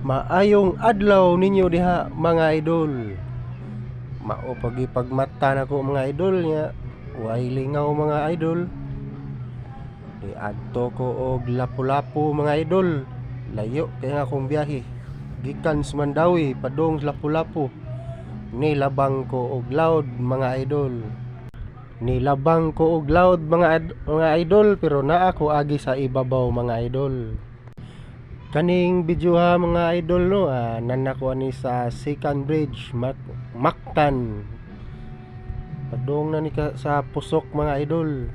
Maayong adlaw ninyo diha mga idol. Mao pagipagmata nako mga idol nya. Way lingaw mga idol. Niadto ko og Lapu-Lapu mga idol. Layo kay nga akong biyahe. Gikan sa Mandawi padung sa Lapu-Lapu. Nilabang ko og loud mga idol. Nilabang ko og loud mga idol pero naa ko agi sa ibabaw mga idol. Kaning video ha mga idol no, nanako ani sa second bridge Mactan. Padung na ni ka sa Pusok mga idol.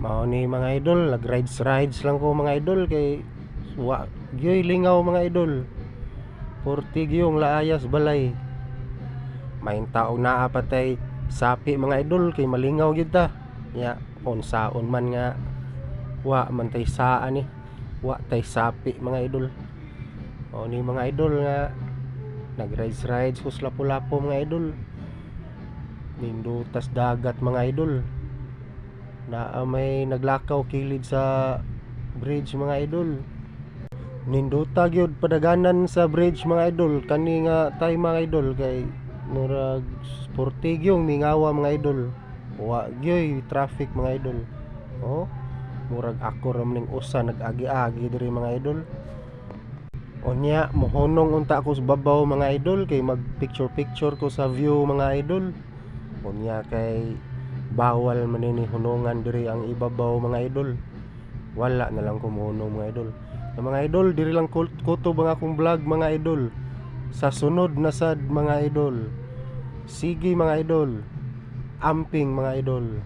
Mao ni mga idol, rides lang ko mga idol kay gyoy lingaw mga idol. 40 gyong laayas balay. Main taog naa patay sapi mga idol kay malingaw gyud ta. Ya unsaon man nga wa man tay saan ni. Wa tay sapi mga idol. O ni mga idol nga nag-rides ko sa Lapu-Lapu mga idol. Nindutas dagat mga idol. Naa may naglakaw kilid sa bridge mga idol. Ninduta gyud padaganan sa bridge mga idol. Kani nga tay mga idol kay murag sporty gyung mingawa mga idol. Wa gyoy traffic mga idol. Oh murag ako ra ning usa nag-agi-agi diri mga idol. Unya mohonong unta ako sa babaw mga idol kay mag picture ko sa view mga idol. Unya kay bawal man ni hunongan diri ang ibabaw mga idol. Wala na lang ko mohonong mga idol. Sa mga idol diri lang kutob ang akong vlog mga idol. Sa sunod na sad mga idol. Sige mga idol. Amping mga idol.